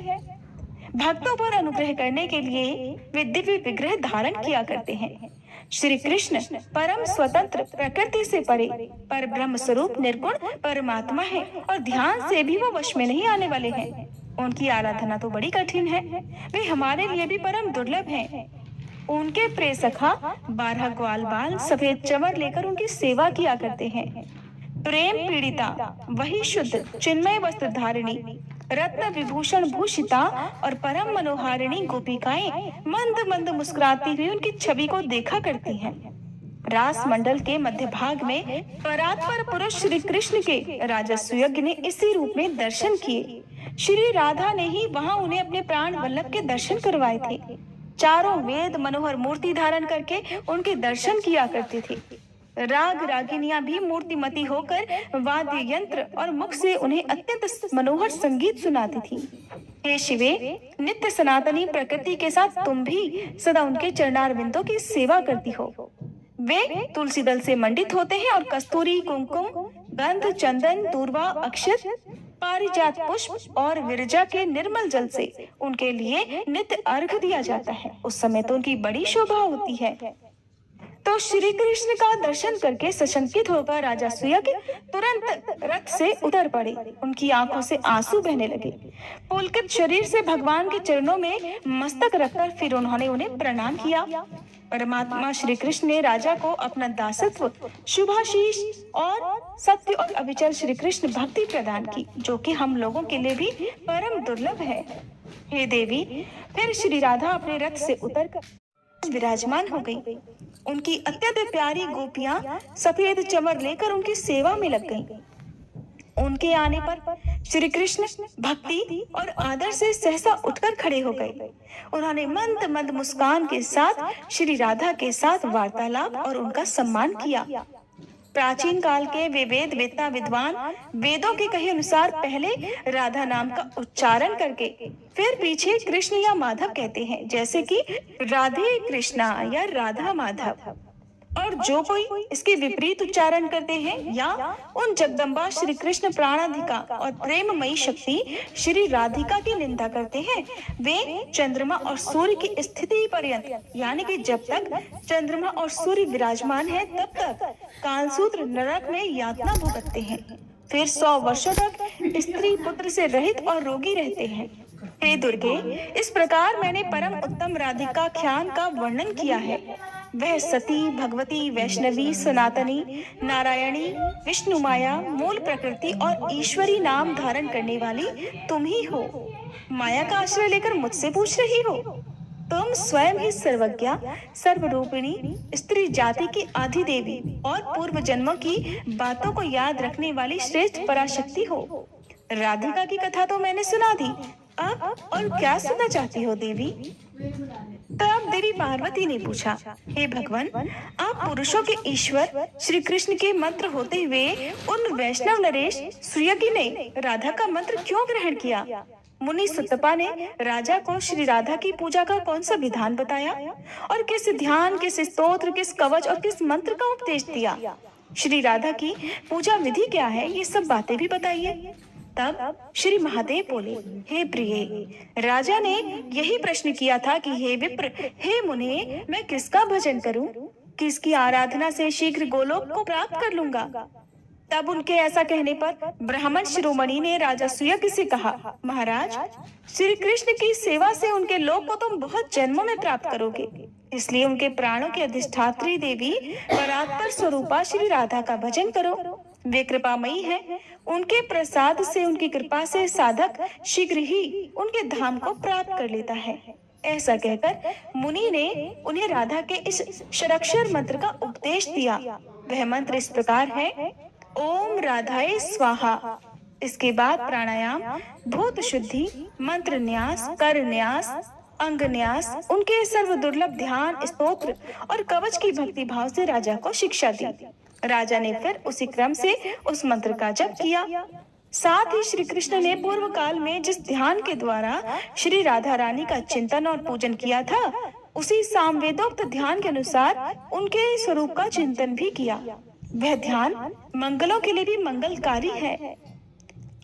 भक्तों पर अनुग्रह करने के लिए वे दिव्य विग्रह धारण किया करते हैं। श्री कृष्ण परम स्वतंत्र, प्रकृति से परे, पर ब्रह्म स्वरूप निर्गुण परमात्मा है और ध्यान से भी वो वश में नहीं आने वाले हैं। उनकी आराधना तो बड़ी कठिन है, वे हमारे लिए भी परम दुर्लभ हैं। उनके प्रिय सखा 12 ग्वाल बाल सफेद चमर लेकर उनकी सेवा किया करते हैं। प्रेम पीड़िता वही शुद्ध चिन्मय वस्त्र धारिणी, रत्न विभूषण भूषिता और परम मनोहारिणी गोपिकाएं मंद मंद मुस्कुराती हुई उनकी छवि को देखा करती हैं। रास मंडल के मध्य भाग में परात्पर पुरुष श्री कृष्ण के राजस्व यज्ञ ने इसी रूप में दर्शन किए। श्री राधा ने ही वहां उन्हें अपने प्राण वल्लभ के दर्शन करवाए थे। चारों वेद मनोहर मूर्ति धारण करके उनके दर्शन किया करते थे। राग रागिनियां भी मूर्तिमती होकर वाद्य यंत्र और मुख से उन्हें अत्यंत मनोहर संगीत सुनाती थी। हे शिवे, नित्य सनातनी प्रकृति के साथ तुम भी सदा उनके चरणारविंदों की सेवा करती हो। वे तुलसी दल से मंडित होते हैं और कस्तूरी, कुमकुम, गंध, चंदन, दूर्वा, अक्षत, पारिजात पुष्प और विरजा के निर्मल जल से उनके लिए नित्य अर्घ दिया जाता है। उस समय तो उनकी बड़ी शोभा होती है। तो श्री कृष्ण का दर्शन करके सशंकित होकर राजा सुयज्ञ तुरंत रथ से उतर पड़े। उनकी आंखों से आंसू बहने लगे। पुलकित शरीर से भगवान के चरणों में मस्तक रखकर फिर उन्होंने उन्हें प्रणाम किया। परमात्मा श्री कृष्ण ने राजा को अपना दासत्व, शुभाशीष और सत्य और अविचल श्री कृष्ण भक्ति प्रदान की, जो कि हम लोगों के लिए भी परम दुर्लभ है। हे देवी, फिर श्री राधा अपने रथ से उतरकर विराजमान हो गई। उनकी अत्यंत प्यारी गोपियां सफेद चमर लेकर उनकी सेवा में लग गईं। उनके आने पर श्री कृष्ण भक्ति और आदर से सहसा उठकर खड़े हो गए। उन्होंने मंद मंद मुस्कान के साथ श्री राधा के साथ वार्तालाप और उनका सम्मान किया। प्राचीन काल के वे वेद वेत्ता विद्वान वेदों के कहे अनुसार पहले राधा नाम का उच्चारण करके फिर पीछे कृष्ण या माधव कहते हैं, जैसे कि राधे कृष्णा या राधा माधव। और जो कोई इसके विपरीत उच्चारण करते हैं या उन जगदम्बा श्री कृष्ण प्राणाधिका और प्रेममयी शक्ति श्री राधिका की निंदा करते हैं, वे चंद्रमा और सूर्य की स्थिति पर्यंत, यानी कि जब तक चंद्रमा और सूर्य विराजमान है तब तक कालसूत्र नरक में यातना भुगतते हैं। फिर 100 वर्षों तक स्त्री पुत्र से रहित और रोगी रहते हैं। हे दुर्गे, इस प्रकार मैंने परम उत्तम राधिका ख्यान का वर्णन किया है। वह सती, भगवती, वैष्णवी, सनातनी, नारायणी, विष्णु माया, मूल प्रकृति और ईश्वरी नाम धारण करने वाली तुम ही हो। माया का आश्रय लेकर मुझसे पूछ रही हो? तुम स्वयं ही सर्वज्ञा, सर्वरूपिणी, स्त्री जाति की आदि देवी और पूर्व जन्मों की बातों को याद रखने वाली श्रेष्ठ पराशक्ति हो। राधिका की कथा तो मैंने सुना दी, अब और क्या सुनना चाहती हो देवी? तब देवी पार्वती ने पूछा, हे भगवान, आप पुरुषों के ईश्वर श्री कृष्ण के मंत्र होते हुए उन वैष्णव नरेश सुयज्ञ ने राधा का मंत्र क्यों ग्रहण किया? मुनि सुतपा ने राजा को श्री राधा की पूजा का कौन सा विधान बताया और किस ध्यान, किस स्तोत्र, किस कवच और किस मंत्र का उपदेश दिया? श्री राधा की पूजा विधि क्या है, ये सब बातें भी बताइए। तब श्री महादेव बोले, हे प्रिय, राजा ने यही प्रश्न किया था कि हे विप्र, हे मुने, मैं किसका भजन करूं, किसकी आराधना से शीघ्र गोलोक को प्राप्त कर लूंगा। तब उनके ऐसा कहने पर ब्राह्मण शिरोमणि ने राजा सुयज्ञ से कहा, महाराज, श्री कृष्ण की सेवा से उनके लोक को तुम बहुत जन्मों में प्राप्त करोगे। इसलिए उनके प्राणों की अधिष्ठात्री देवी परात्पर स्वरूपा श्री राधा का भजन करो। वे कृपामयी हैं। उनके प्रसाद से, उनकी कृपा से साधक शीघ्र ही उनके धाम को प्राप्त कर लेता है। ऐसा कहकर मुनि ने उन्हें राधा के इस षडाक्षर मंत्र का उपदेश दिया। वह मंत्र इस प्रकार है, ओम राधाए स्वाहा। इसके बाद प्राणायाम, भूत शुद्धि, मंत्र न्यास, कर न्यास, अंग न्यास, उनके सर्व दुर्लभ ध्यान, स्तोत्र और कवच की भक्ति भाव से राजा को शिक्षा दी। राजा ने फिर उसी क्रम से उस मंत्र का जप किया। साथ ही श्री कृष्ण ने पूर्व काल में जिस ध्यान के द्वारा श्री राधा रानी का चिंतन और पूजन किया था, उसी सामवेदोक्त ध्यान के अनुसार उनके स्वरूप का चिंतन भी किया। वह ध्यान मंगलों के लिए भी मंगलकारी है।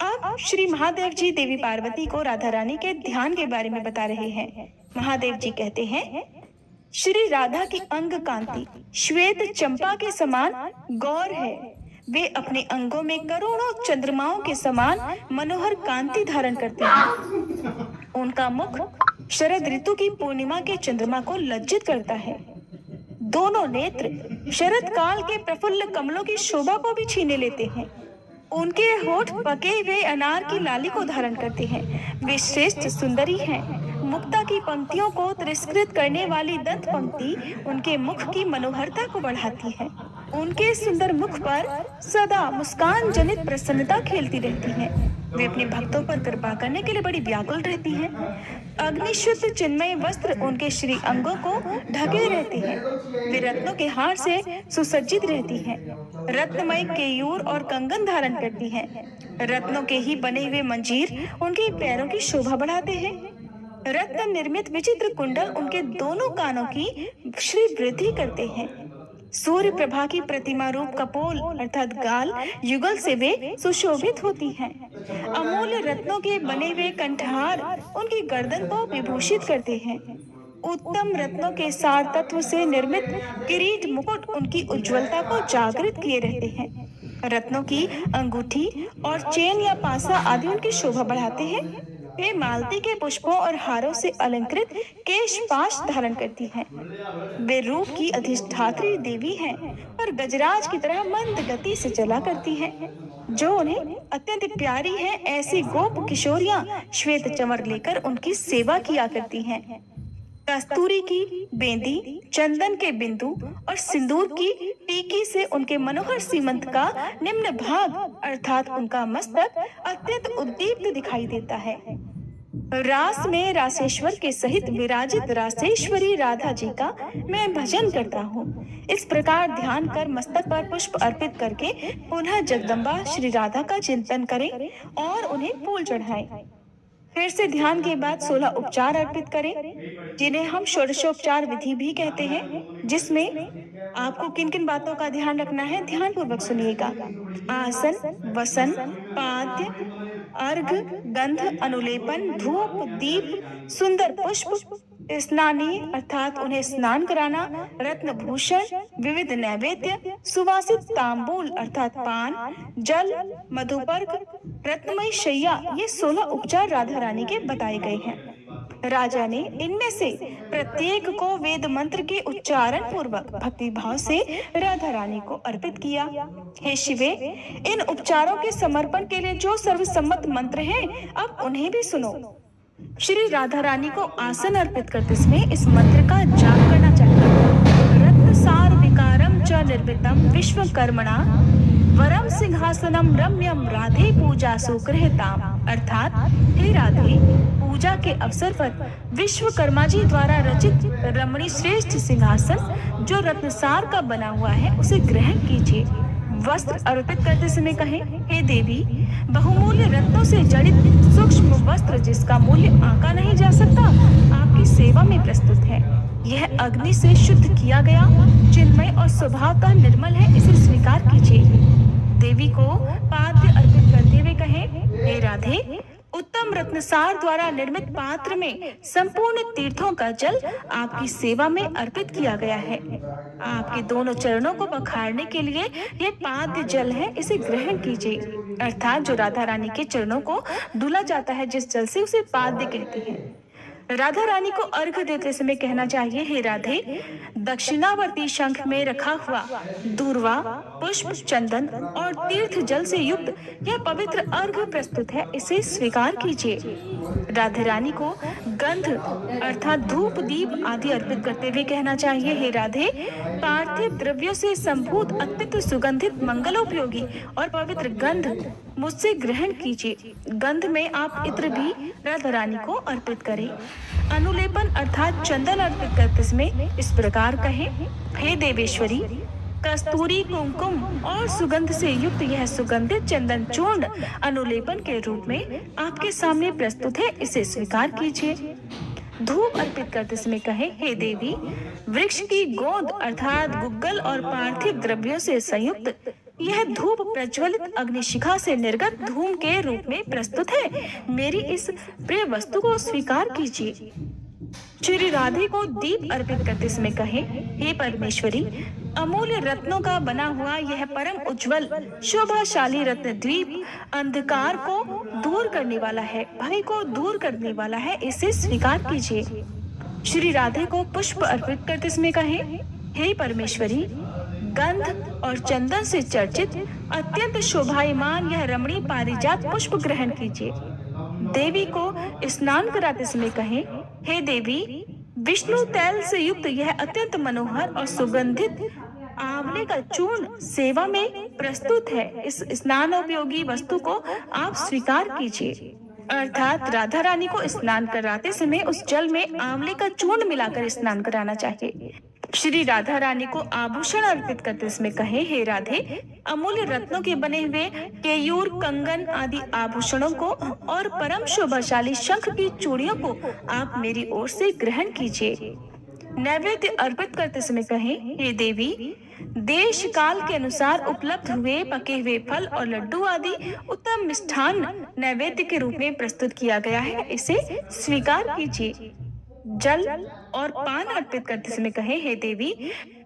अब श्री महादेव जी देवी पार्वती को राधा रानी के ध्यान के बारे में बता रहे हैं। महादेव जी कहते हैं, श्री राधा की अंग कांति श्वेत चंपा के समान गौर है। वे अपने अंगों में करोड़ों चंद्रमाओं के समान मनोहर कांति धारण करते हैं। उनका मुख शरद ऋतु की पूर्णिमा के चंद्रमा को लज्जित करता है। दोनों नेत्र शरद काल के प्रफुल्ल कमलों की शोभा को भी छीने लेते हैं। उनके होठ पके हुए अनार की लाली को धारण करते हैं। वे श्रेष्ठ सुंदरी हैं। मुक्ता की पंक्तियों को तिरस्कृत करने वाली दंत पंक्ति उनके मुख की मनोहरता को बढ़ाती है। उनके सुंदर मुख पर सदा मुस्कान जनित प्रसन्नता खेलती रहती है। वे अपने भक्तों पर कृपा करने के लिए बड़ी व्याकुल रहती हैं। अग्निशुद्ध चिन्मय वस्त्र उनके श्री अंगों को ढके रहते हैं। वे रत्नों के हार से सुसज्जित रहती हैं। रत्नमय केयूर और कंगन धारण करती हैं। रत्नों के ही बने हुए मंजीर उनके पैरों की शोभा बढ़ाते हैं। रत्न निर्मित विचित्र कुंडल उनके दोनों कानों की श्री वृद्धि करते हैं। सूर्य प्रभा की प्रतिमा रूप कपोल अर्थात गाल युगल से वे सुशोभित होती हैं। अमूल्य रत्नों के बने हुए कंठहार उनकी गर्दन को विभूषित करते हैं। उत्तम रत्नों के सार तत्व से निर्मित किरीट मुकुट उनकी उज्ज्वलता को जागृत किए रहते हैं। रत्नों की अंगूठी और चेन या पासा आदि उनकी शोभा बढ़ाते हैं। वे मालती के पुष्पों और हारों से अलंकृत केशपाश धारण करती हैं। वे रूप की अधिष्ठात्री देवी हैं और गजराज की तरह मंद गति से चला करती हैं। जो उन्हें अत्यंत प्यारी है, ऐसी गोप किशोरियां श्वेत चंवर लेकर उनकी सेवा किया करती हैं। कस्तूरी की बेंदी, चंदन के बिंदु और सिंदूर की टीकी से उनके मनोहर सीमंत का निम्न भाग अर्थात उनका मस्तक अत्यंत उद्दीप्त दिखाई देता है। रास में रासेश्वर के सहित विराजित रासेश्वरी राधा जी का मैं भजन करता हूँ। इस प्रकार ध्यान कर मस्तक पर पुष्प अर्पित करके पुनः जगदम्बा श्री राधा का चिंतन करें और उन्हें फूल चढ़ाएं। फिर से ध्यान के बाद 16 उपचार अर्पित करें, जिन्हें हम षोडशोपचार विधि भी कहते हैं, जिसमें आपको किन किन बातों का ध्यान रखना है ध्यान पूर्वक सुनिएगा। आसन, वसन, पाद्य, अर्घ, गंध, अनुलेपन, धूप, दीप, सुंदर पुष्प, स्नानी अर्थात उन्हें स्नान कराना, रत्न भूषण, विविध नैवेद्य, सुवासित तांबूल अर्थात पान, जल, मधुपर्क, रत्नमयी शैया, ये 16 उपचार राधा रानी के बताए गए हैं। राजा ने इनमें से प्रत्येक को वेद मंत्र के उच्चारण पूर्वक भक्ति भाव से राधा रानी को अर्पित किया। हे शिवे, इन उपचारों के समर्पण के लिए जो सर्वसम्मत मंत्र हैं, अब उन्हें भी सुनो। श्री राधा रानी को आसन अर्पित करते समय इस मंत्र का जाप करना चाहिए। रत्न सार विकारम च निर्मितम विश्वकर्मणा वरम सिंहासनम रम्यम राधे पूजा सुकृहताम अर्थात हे राधे, पूजा के अवसर पर विश्वकर्मा जी द्वारा रचित रमणी श्रेष्ठ सिंहासन जो रत्नसार का बना हुआ है उसे ग्रहण कीजिए। वस्त्र अर्पित करते समय कहें, हे देवी, बहुमूल्य रत्नों से जड़ित सूक्ष्म वस्त्र जिसका मूल्य आंका नहीं जा सकता, आपकी सेवा में प्रस्तुत है। यह अग्नि से शुद्ध किया गया चिन्मय और स्वभावतः निर्मल है, इसे स्वीकार कीजिए। देवी को पाद्य अर्पित करते हुए कहें, हे राधे, उत्तम रत्नसार द्वारा निर्मित पात्र में संपूर्ण तीर्थों का जल आपकी सेवा में अर्पित किया गया है। आपके दोनों चरणों को बखारने के लिए यह पाद्य जल है, इसे ग्रहण कीजिए। अर्थात जो राधा रानी के चरणों को धुला जाता है जिस जल से, उसे पाद्य कहते हैं। राधा रानी को अर्घ देते समय कहना चाहिए, हे राधे, दक्षिणावर्ती शंख में रखा हुआ दूर्वा, पुष्प, चंदन और तीर्थ जल से युक्त यह पवित्र अर्घ प्रस्तुत है, इसे स्वीकार कीजिए। राधा रानी को गंध अर्थात धूप, दीप आदि अर्पित करते हुए कहना चाहिए, हे राधे, पार्थिव द्रव्यों से संभूत अत्यंत सुगंधित मंगलोपयोगी और पवित्र गंध मुझसे ग्रहण कीजिए। गंध में आप इत्र भी राधा रानी को अर्पित करें। अनुलेपन अर्थात चंदन अर्पित करते समय इस प्रकार कहें, हे देवेश्वरी, कस्तूरी, कुमकुम और सुगंध से युक्त यह सुगंधित चंदन चूर्ण अनुलेपन के रूप में आपके सामने प्रस्तुत है, इसे स्वीकार कीजिए। धूप अर्पित करते समय कहें, हे देवी, वृक्ष की गोंद अर्थात गुग्गल और पार्थिव द्रव्यों से संयुक्त यह धूप प्रज्वलित अग्निशिखा से निर्गत धूम के रूप में प्रस्तुत है। मेरी इस प्रिय वस्तु को स्वीकार कीजिए। श्री राधे को दीप अर्पित करते समय कहें, हे परमेश्वरी, अमूल्य रत्नों का बना हुआ यह परम उज्जवल शोभाशाली रत्न द्वीप अंधकार को दूर करने वाला है, भय को दूर करने वाला है, इसे स्वीकार कीजिए। श्री राधे को पुष्प अर्पित करते समय कहें, हे परमेश्वरी, गंध और चंदन से चर्चित अत्यंत शोभायमान यह रमणीय पारिजात पुष्प ग्रहण कीजिए। देवी को स्नान कराते समय कहें, हे देवी, विष्णु तैल से युक्त यह अत्यंत मनोहर और सुगंधित आंवले का चूर्ण सेवा में प्रस्तुत है। इस स्नानोपयोगी वस्तु को आप स्वीकार कीजिए। अर्थात राधा रानी को स्नान कराते समय उस जल में आंवले का चूर्ण मिलाकर स्नान कराना चाहिए। श्री राधा रानी को आभूषण अर्पित करते समय कहे, हे राधे, अमूल्य रत्नों के बने हुए केयूर, कंगन आदि आभूषणों को और परम शोभाशाली शंख की चूड़ियों को आप मेरी ओर से ग्रहण कीजिए। नैवेद्य अर्पित करते समय कहे, हे देवी, देश काल के अनुसार उपलब्ध हुए पके हुए फल और लड्डू आदि उत्तम मिष्ठान नैवेद्य के रूप में प्रस्तुत किया गया है, इसे स्वीकार कीजिए। जल और पान अर्पित करते समय कहे, हे देवी,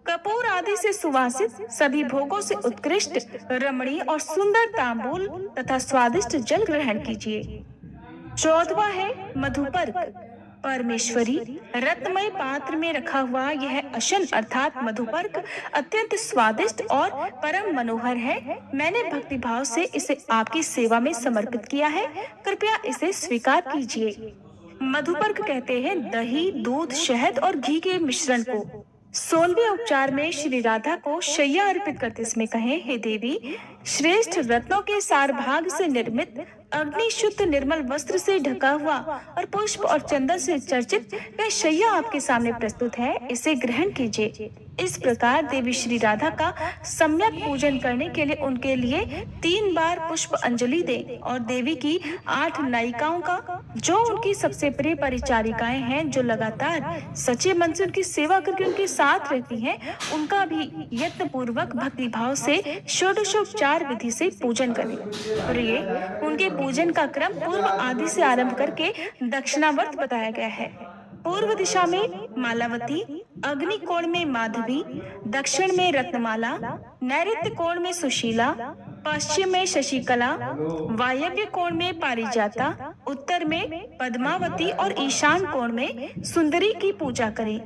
कपूर आदि से सुवासित सभी भोगों से उत्कृष्ट रमणीय और सुंदर तांबूल तथा स्वादिष्ट जल ग्रहण कीजिए। 14वां है मधुपर्क। परमेश्वरी, रत्नमय पात्र में रखा हुआ यह अशन अर्थात मधुपर्क अत्यंत स्वादिष्ट और परम मनोहर है। मैंने भक्ति भाव से इसे आपकी सेवा में समर्पित किया है, कृपया इसे स्वीकार कीजिए। मधुपर्क कहते हैं दही, दूध, शहद और घी के मिश्रण को। 16वें उपचार में श्री राधा को शैया अर्पित करते समय कहें, हे देवी, श्रेष्ठ रत्नों के सार भाग से निर्मित अग्नि शुद्ध निर्मल वस्त्र से ढका हुआ और पुष्प और चंदन से चर्चित वह शैया आपके सामने प्रस्तुत है, इसे ग्रहण कीजिए। इस प्रकार देवी श्री राधा का सम्यक पूजन करने के लिए उनके लिए 3 बार पुष्प अंजलि दें और देवी की 8 नायिकाओं का, जो उनकी सबसे प्रिय परिचारिकाएं हैं, जो लगातार सच्चे मन से उनकी सेवा करके उनके साथ रहती हैं, उनका भी यत्न पूर्वक भक्ति भाव से षोडशोपचार विधि से पूजन करें। और ये उनके पूजन का क्रम पूर्व आदि से आरंभ करके दक्षिणावर्त बताया गया है। पूर्व दिशा में मालावती, अग्नि कोण में माधवी, दक्षिण में रत्नमाला, नैऋत्य कोण में सुशीला, पश्चिम में शशिकला, वायव्य कोण में पारिजाता, उत्तर में पद्मावती और ईशान कोण में सुंदरी की पूजा करें।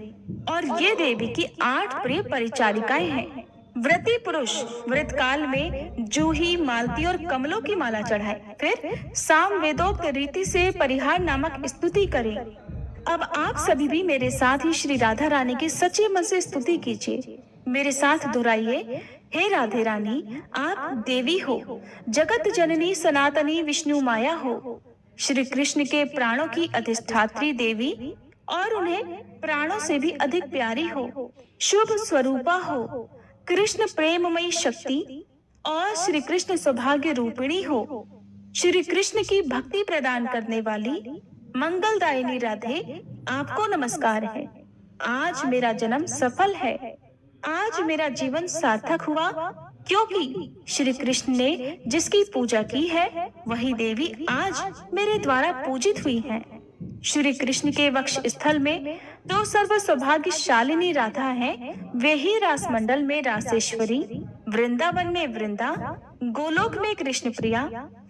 और ये देवी की 8 प्रिय परिचारिकाएं हैं। व्रती पुरुष व्रत काल में जूही, मालती और कमलों की माला चढ़ाए, फिर साम वेदोक्त रीति से परिहार नामक स्तुति करें। अब आप सभी भी मेरे साथ ही श्री राधा रानी की सच्चे मन से स्तुति कीजिए। मेरे साथ दोहराइए, हे राधे रानी, आप देवी हो, जगत जननी सनातनी विष्णु माया हो, श्री कृष्ण के प्राणों की अधिष्ठात्री देवी और उन्हें प्राणों से भी अधिक प्यारी हो, शुभ स्वरूपा हो, कृष्ण प्रेममयी शक्ति और श्री कृष्ण सौभाग्य रूपिणी हो, श्री कृष्ण की भक्ति प्रदान करने वाली मंगलदायिनी राधे, आपको नमस्कार है। आज मेरा जन्म सफल है, आज मेरा जीवन सार्थक हुआ, क्योंकि श्री कृष्ण ने जिसकी पूजा की है वही देवी आज मेरे द्वारा पूजित हुई हैं। श्री कृष्ण के वक्ष स्थल में जो सर्व सौभाग्यशालिनी राधा हैं, वे ही रास मंडल में रासेश्वरी, वृंदावन में वृंदा, गोलोक में कृष्ण प्रिया,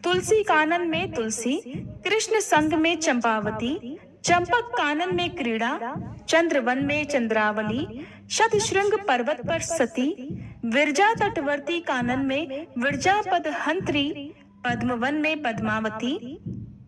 तुलसी कानन में तुलसी, कृष्ण संग में चंपावती, चंपक कानन में क्रीड़ा, चंद्रवन में चंद्रावली, शतशृंग पर्वत पर सती, विरजा तटवर्ती कानन में विरजापद हंत्री, पद्मवन में पद्मावती,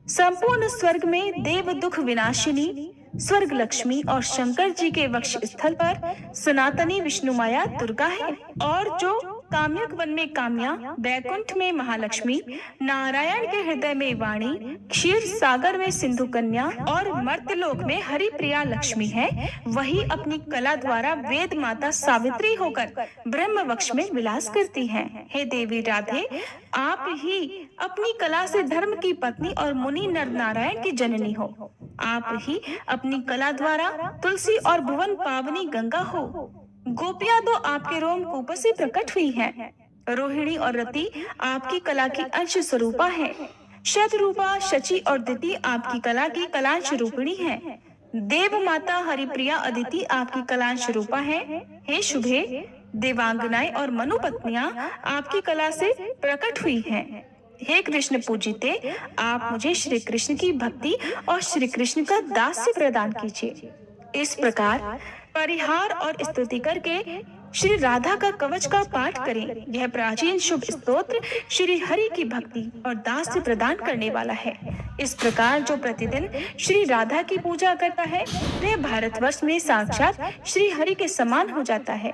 संपूर्ण स्वर्ग में देव दुख विनाशिनी स्वर्ग लक्ष्मी और शंकर जी के वक्ष स्थल पर सनातनी विष्णु माया दुर्गा है। और जो काम्यक वन में काम्या, बैकुंठ में महालक्ष्मी, नारायण के हृदय में वाणी, क्षीर सागर में सिंधु कन्या और मर्त्यलोक में हरि प्रिया लक्ष्मी है, वही अपनी कला द्वारा वेद माता सावित्री होकर ब्रह्म वक्ष में विलास करती हैं। हे देवी राधे, आप ही अपनी कला से धर्म की पत्नी और मुनि नर नारायण की जननी हो। आप ही अपनी कला द्वारा तुलसी और भुवन पावनी गंगा हो। गोपियां तो आपके रोम कूप से प्रकट हुई हैं। रोहिणी और रति आपकी कला की अंश स्वरूपा है। शतरूपा, शची और दिति आपकी कला की कलांश रूपिणी है। देव माता हरिप्रिया अदिति आपकी कलांश रूपा है। हे शुभे, देवांगनाएं और मनुपत्नियां आपकी कला से प्रकट हुई हैं। हे कृष्ण पूजिते, आप मुझे श्री कृष्ण की भक्ति और श्री कृष्ण का दास्य प्रदान कीजिए। इस प्रकार परिहार और स्तुति करके श्री राधा का कवच का पाठ करें। यह प्राचीन शुभ स्तोत्र श्री हरि की भक्ति और दास्य प्रदान करने वाला है। इस प्रकार जो प्रतिदिन श्री राधा की पूजा करता है वह भारतवर्ष में साक्षात श्री हरि के समान हो जाता है,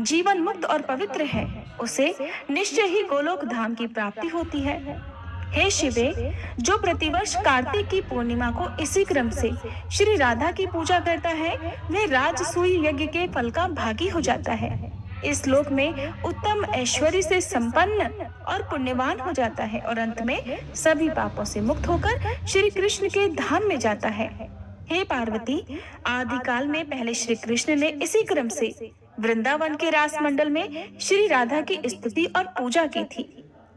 जीवन मुक्त और पवित्र है। उसे निश्चय ही गोलोक धाम की प्राप्ति होती है। हे शिवे, जो प्रतिवर्ष कार्तिक की पूर्णिमा को इसी क्रम से श्री राधा की पूजा करता है वह राजसूय यज्ञ के फल का भागी हो जाता है। इस लोक में उत्तम ऐश्वर्य से संपन्न और पुण्यवान हो जाता है और अंत में सभी पापों से मुक्त होकर श्री कृष्ण के धाम में जाता है। हे पार्वती, आदिकाल में पहले श्री कृष्ण ने इसी क्रम से वृंदावन के रास मंडल में श्री राधा की स्तुति और पूजा की थी।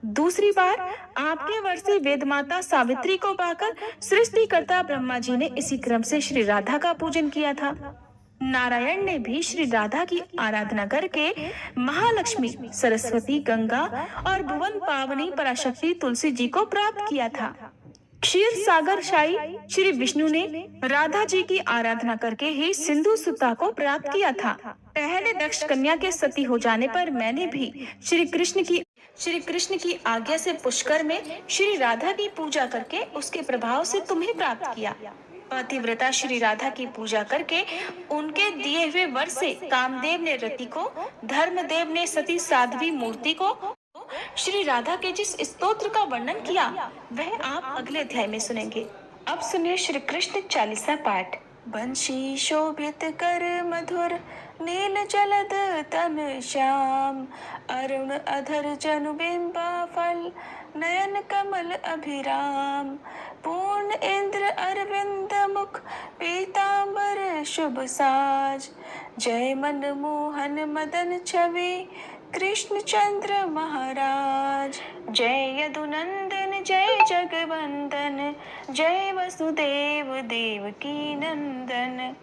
दूसरी बार आपके वर से वेद माता सावित्री को पाकर सृष्टिकर्ता ब्रह्मा जी ने इसी क्रम से श्री राधा का पूजन किया था। नारायण ने भी श्री राधा की आराधना करके महालक्ष्मी, सरस्वती, गंगा और भुवन पावनी पराशक्ति तुलसी जी को प्राप्त किया था। क्षीर सागर शाही श्री विष्णु ने राधा जी की आराधना करके ही सिंधु सुता को प्राप्त किया था। पहले दक्ष कन्या के सती हो जाने पर मैंने भी श्री कृष्ण की आज्ञा से पुष्कर में श्री राधा की पूजा करके उसके प्रभाव से तुम्हें प्राप्त किया। पतिव्रता श्री राधा की पूजा करके उनके दिए हुए वर से कामदेव ने रति को, धर्मदेव ने सती साध्वी मूर्ति को, श्री राधा के जिस स्तोत्र का वर्णन किया वह आप अगले अध्याय में सुनेंगे। अब सुनिए श्री कृष्ण चालीसा पाठ। बंशी शोभित कर मधुर नील जलद तन श्याम, अरुण अधर जनु बिंबा फल नयन कमल अभिराम, पूर्ण इंद्र अरविंद मुख पीतांबर शुभ साज, जय मन मोहन मदन छवि कृष्ण चंद्र महाराज, जय यदुनंदन जय जगवंदन, जय वसुदेव देवकी नंदन,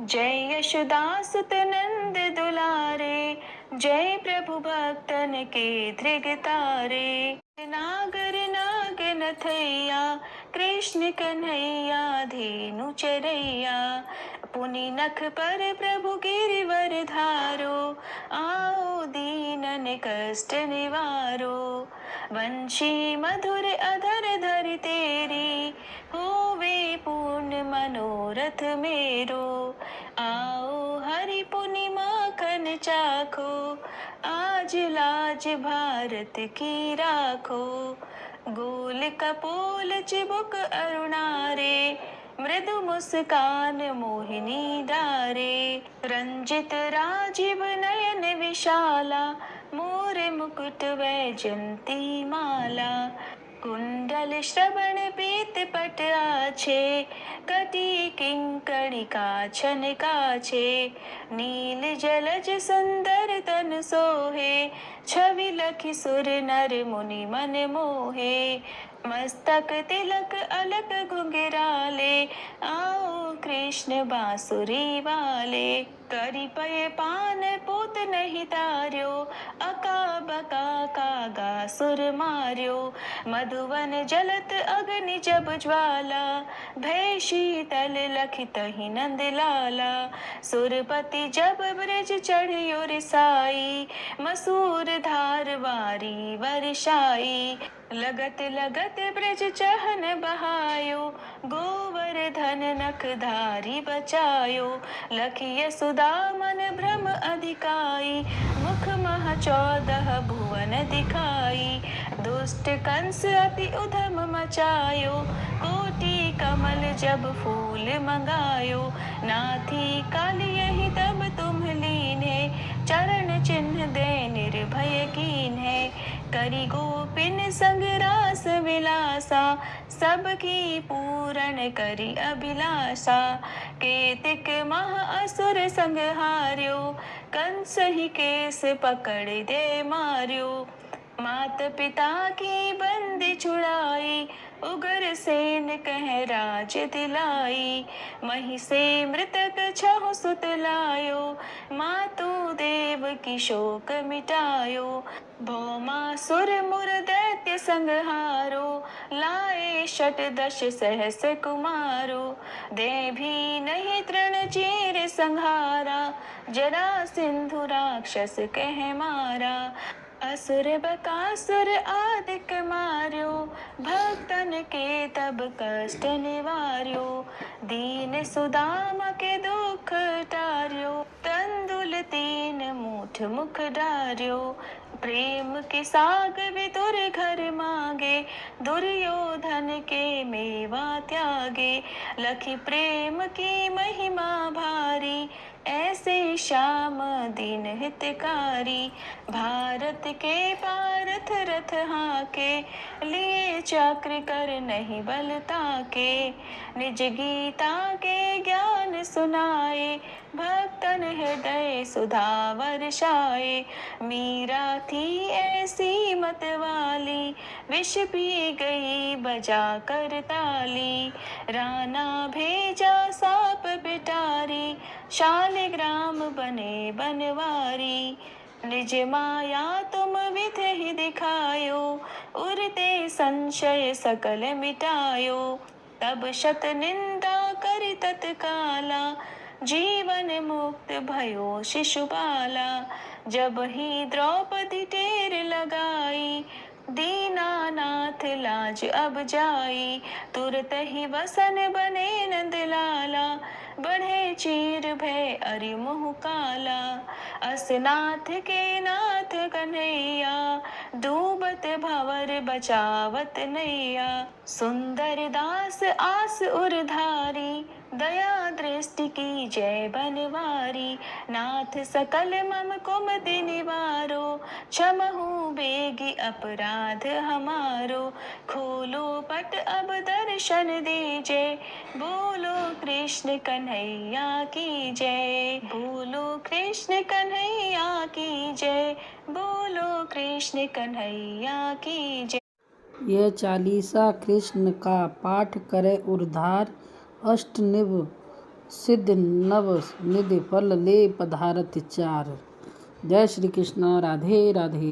जय यशोदासुत नंद दुलारे, जय प्रभु भक्तन के धृगतारे, नागर नागन थैया कृष्ण कन्हैया धेनु चरैया, पुनि नख पर प्रभु गिरिवर धारो, आओ दीनन कष्ट निवारो, वंशी मधुर अधर धर तेरी, होवे पूर्ण मनोरथ मेरो, आओ हरि पुनि माखन चाखो, आज लाज भारत की राखो, गोल कपोल चिबुक अरुणारे, मृदु मुस्कान मोहिनी डारे, रंजित राजीव नयन विशाला, मोर मुकुट वैजंती माला, कुंडल श्रवण पीत पट आछे, कटी किंकणी काछन काछे, नील जलज सुंदर तन सोहे, छवि लखि सुर नर मुनि मन मोहे, मस्तक तिलक अलक घुंघराले, आओ कृष्ण बांसुरी वाले, करी पय पान पोत नहीं तार्यो, अका बका कागा सुर मार्यो, मधुवन जलत अग्नि जब ज्वाला, भय शीतल लखित ही नंद लाला, सुरपति जब ब्रज चढ़ियो रिसाई, मसूर धार वारी वर्षाई, लगत लगत ब्रज चहन बहायो, गोवर्धन नख धारी बचायो, लखिय सुदा मन भ्रम अधिकाई, मुख मह 14 भुवन दिखाई, दुष्ट कंस अति उधम मचायो, कोटि कमल जब फूल मंगायो, नाथी काली यही तब तुम लीने, चरण चिन्ह दे निर्भय कीन्हे, करी गोपिन संग रास विलासा, सबकी पूर्ण करी अभिलाषा। केतिक मह असुर संहार्यो, कंस ही केस पकड़ दे मार्यो। मात पिता की बंदी छुड़ाई, उग्र सेन कह राज दिलाई। मही से मृतक छहु सुत लायो, मातु देव की शोक मिटायो। भौमासुर मुर दैत्य संहारो, लाए शत दश सहस कुमारो। दे भी नहीं तृण चीर संहारा, जरा सिंधु राक्षस कह मारा। असुर बकासुर आदिक मार्यो, भक्तन के तब कष्ट निवार्यो। दीन सुदामा के दुख टार्यो, तंदुल तीन मूठ मुख डार्यो। प्रेम के साग विदुर घर मांगे, दुर्योधन के मेवा त्यागे। लखी प्रेम की महिमा भारी, ऐसे श्याम दीन हितकारी। भारत के पारथ रथ हाके, लिए चक्र कर नहीं बल ताके। निज गीता के ज्ञान सुनाए, भक्तन हृदय सुधा वर्षाए। मीरा थी ऐसी मत वाली, विष पी गई बजा कर ताली। राना भेजा साप बिटारी, शालिग्राम बने बनवारी। निज माया तुम विधि दिखायो, उरते संशय सकल मिटायो। तब शत निंदा करि तत्काला, जीवन मुक्त भयो शिशुपाला। जब ही द्रौपदी टेर लगाई, दीनानाथ लाज अब जाई। तुरत ही वसन बने नंद लाला, बढ़े चीर भय अरि मुँह काला। असनाथ के नाथ कन्हैया, डूबत भंवर बचावत नैया। सुंदर दास आस उरधारी, दया दृष्टि की जय बनवारी। नाथ सकल मम कुमति निवारो, क्षमहु बेगी अपराध हमारो। खोलो पट अब दर्शन दीजे, बोलो कृष्ण कन्हैया की जय। बोलो कृष्ण कन्हैया की जय, बोलो कृष्ण कन्हैया की जय। यह चालीसा कृष्ण का पाठ करे उद्धार, अष्ट निव सिद्ध नव निधि फल ले पधारत चार। जय श्री कृष्ण। राधे राधे।